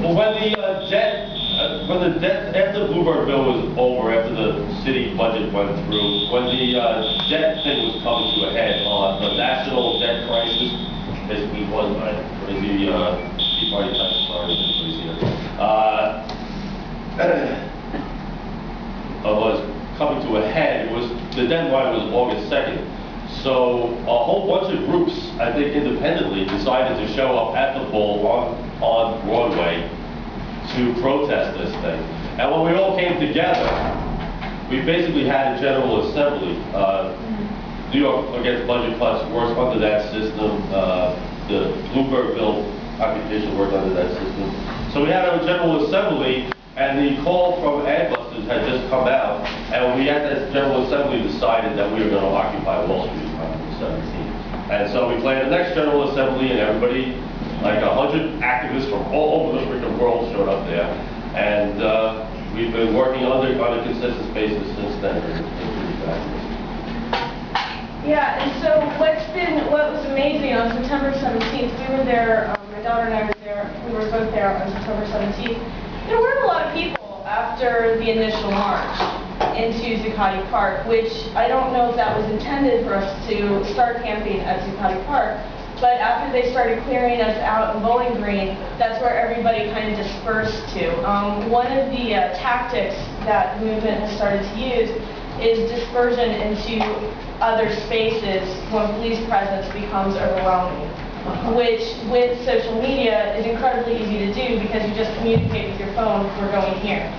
Well, when the debt, after the Bluebird bill was over, after the city budget went through, when the debt thing was coming to a head on the national debt crisis, basically was the Tea Party type, sorry, everybody's here, was coming to a head. It was, the deadline was August 2nd. So a whole bunch of groups, I think independently, decided to show up at the Bowl on Broadway to protest this thing. And when we all came together, we basically had a General Assembly. New York against budget cuts works under that system. The Bluebird bill occupation worked under that system. So we had our General Assembly, and the call from Adbusters had just come out, and we at that General Assembly decided that we were going to occupy Wall Street on the 17th. And so we planned the next General Assembly, and everybody, like 100 activists from all over the freaking world showed up there. And we've been working on a consensus basis since then. Yeah, and so what was amazing on September 17th, we were there, my daughter and I were there, we were both there on September 17th. There weren't a lot of people after the initial march into Zuccotti Park, which I don't know if that was intended for us to start camping at Zuccotti Park, but after they started clearing us out in Bowling Green, that's where everybody kind of dispersed to. One of the tactics that the movement has started to use is dispersion into other spaces when police presence becomes overwhelming, which with social media is incredibly easy to do because you just communicate with your phone, we're going here.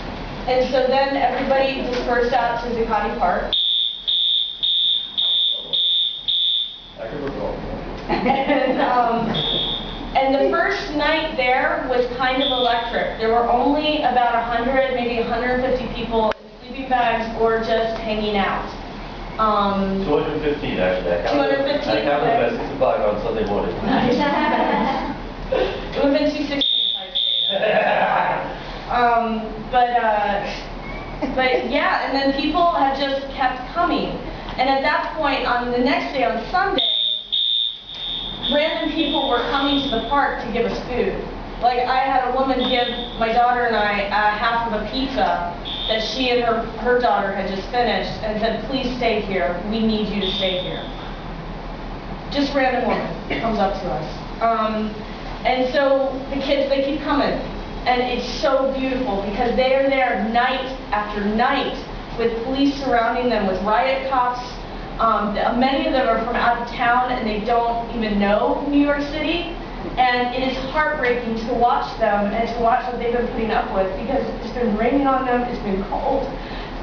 And so then everybody dispersed out to Zuccotti Park. And the first night there was kind of electric. There were only about 100, maybe 150 people in sleeping bags or just hanging out. 215 actually. I counted at 6 o'clock on Sunday morning. It would have been 216 if I'd stayed. But yeah, and then people have just kept coming. And at that point, on the next day, on Sunday, random people were coming to the park to give us food. Like I had a woman give my daughter and I half of a pizza that she and her daughter had just finished and said, please stay here, we need you to stay here. Just random woman comes up to us. And so the kids, they keep coming. And it's so beautiful because they are there night after night with police surrounding them with riot cops. Many of them are from out of town and they don't even know New York City. And it is heartbreaking to watch them and to watch what they've been putting up with because it's been raining on them, it's been cold,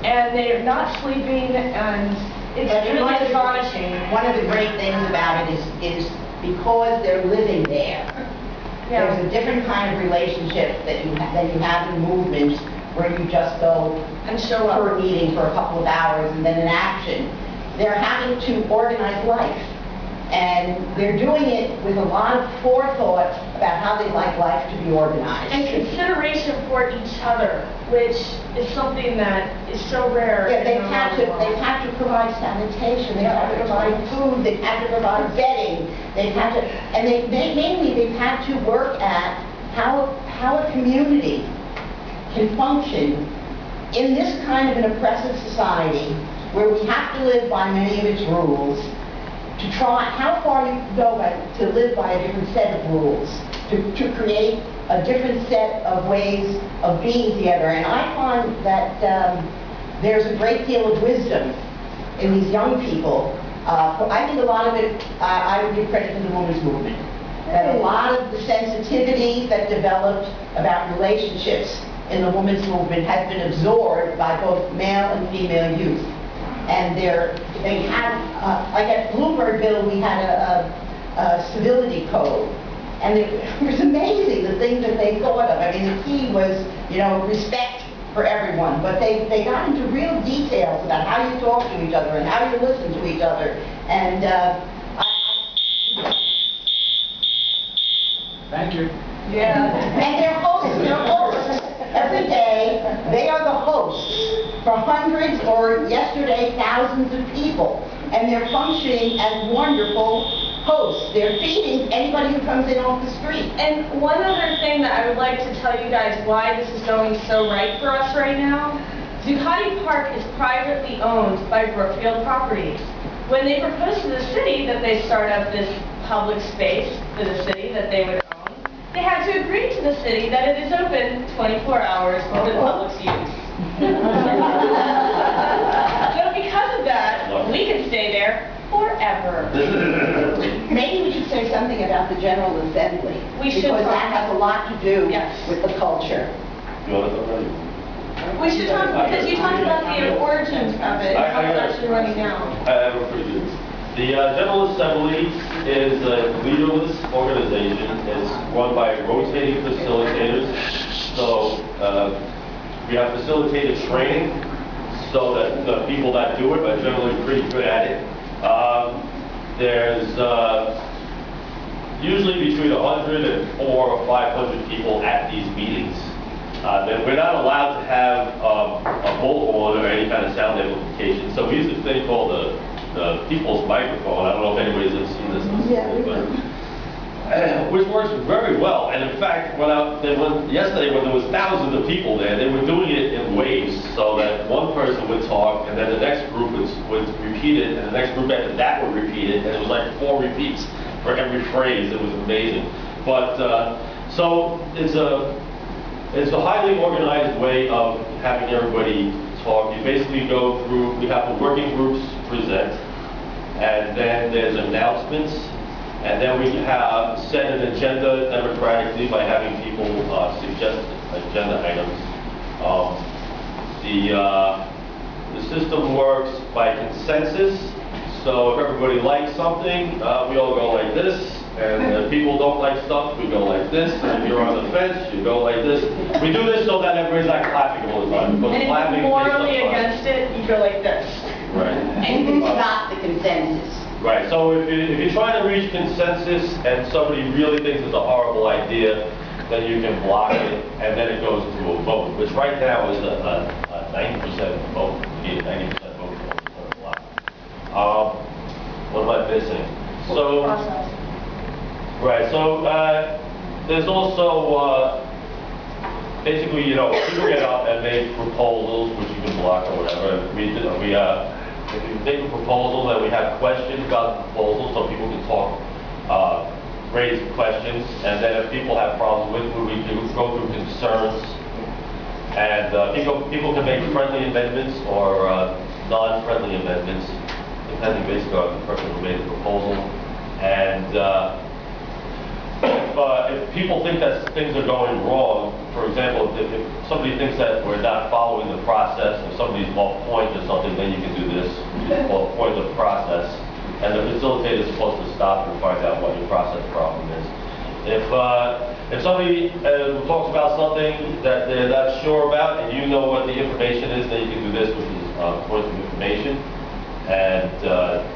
and they're not sleeping, and it's really astonishing. One of the great things about it is because they're living there. Yeah. There's a different kind of relationship that you have in movements where you just go and show up for a meeting for a couple of hours and then an action. They're having to organize life. And they're doing it with a lot of forethought about how they'd like life to be organized. And consideration for each other, which is something that is so rare. Yeah, they've had to provide sanitation, they've had to provide food, they've had to provide bedding, they've had to, and mainly they've had to work at how a community can function in this kind of an oppressive society where we have to live by many of its rules. To try how far you can go to live by a different set of rules, to create a different set of ways of being together. And I find that there's a great deal of wisdom in these young people. I think a lot of it, I would give credit to the women's movement. That a lot of the sensitivity that developed about relationships in the women's movement has been absorbed by both male and female youth. And they had, like at Bluebird bill, we had a civility code. And it was amazing the things that they thought of. I mean, the key was, respect for everyone. But they got into real details about how you talk to each other and how you listen to each other. And thank you. Yeah. And they're hosts. Every day, they are the hosts for hundreds or yesterday thousands of people. And they're functioning as wonderful hosts. They're feeding anybody who comes in off the street. And one other thing that I would like to tell you guys why this is going so right for us right now, Zuccotti Park is privately owned by Brookfield Properties. When they proposed to the city that they start up this public space for the city that they would own, they had to agree to the city that it is open 24 hours for the public's use. So because of that, we can stay there forever. Maybe we should say something about the General Assembly. We should because talk that has a lot to do Yes. with the culture. You want to talk about it? We should talk, because you talked about the origins of it, and how it's actually running now. I have a pretty good. The General Assembly is a leaderless organization. It's run by rotating facilitators. So we have facilitated training so that the people that do it are generally pretty good at it. There's usually between 100 and 400 or 500 people at these meetings. Then we're not allowed to have a bullhorn or any kind of sound amplification. So we use this thing called the people's microphone. I don't know if anybody's ever seen this before, but which works very well. And in fact, yesterday when there was thousands of people there, they were doing it in waves, so that one person would talk, and then the next group would repeat it, and the next group after that would repeat it, and it was like 4 repeats for every phrase. It was amazing. But so it's a highly organized way of having everybody talk. You basically go through, we have the working groups present, and then there's announcements, and then we have set an agenda democratically by having people suggest agenda items. The system works by consensus, so if everybody likes something, we all go like this. And if people don't like stuff, we go like this. And if you're on the fence, you go like this. We do this so that everybody's not clapping all the time. Because And if clapping you're takes up morally time. against it, you go like this. Right. And you can stop the consensus. Right. So if you're trying to reach consensus and somebody really thinks it's a horrible idea, then you can block it, and then it goes to a vote, which right now is a 90% vote. You need a 90% vote to block. What am I missing? So. Process. Right, so there's also, basically, people get up and make proposals, which you can block or whatever. If we make a proposal, then we have questions about the proposal so people can talk, raise questions, and then if people have problems with it, we go through concerns, and people can make friendly amendments or non-friendly amendments, depending basically on the person who made the proposal. And if people think that things are going wrong, for example, if somebody thinks that we're not following the process, if somebody's off point or something, then you can do this, off point of the process. And the facilitator is supposed to stop and find out what your process problem is. If somebody talks about something that they're not sure about, and you know what the information is, then you can do this, which is point of information. And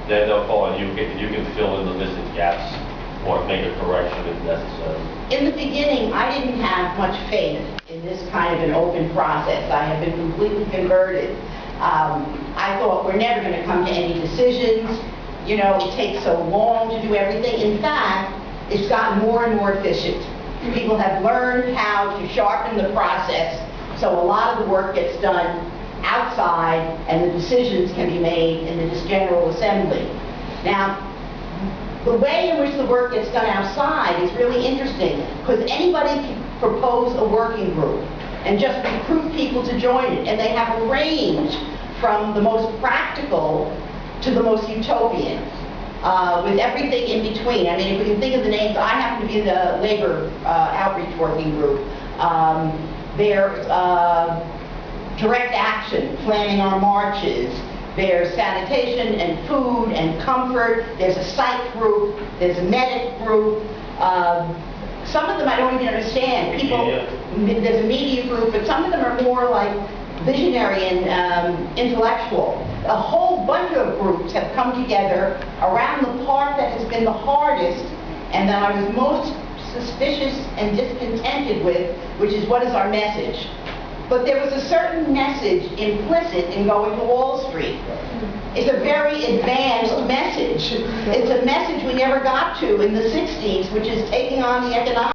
then they'll call and you can fill in the missing gaps or make a correction if necessary. In the beginning, I didn't have much faith in this kind of an open process. I have been completely converted. I thought we're never going to come to any decisions. It takes so long to do everything. In fact, it's gotten more and more efficient. People have learned how to sharpen the process, so a lot of the work gets done outside and the decisions can be made in this General Assembly. Now, the way in which the work gets done outside is really interesting, because anybody can propose a working group and just recruit people to join it, and they have a range from the most practical to the most utopian, with everything in between. I mean, if we can think of the names, I happen to be in the labor outreach working group. There's direct action, planning our marches. There's sanitation and food and comfort. There's a psych group. There's a medic group. Some of them I don't even understand. There's a media group, but some of them are more like visionary and intellectual. A whole bunch of groups have come together around the part that has been the hardest and that I was most suspicious and discontented with, which is what is our message. but there was a certain message implicit in going to Wall Street. It's a very advanced message. It's a message we never got to in the 60s, which is taking on the economic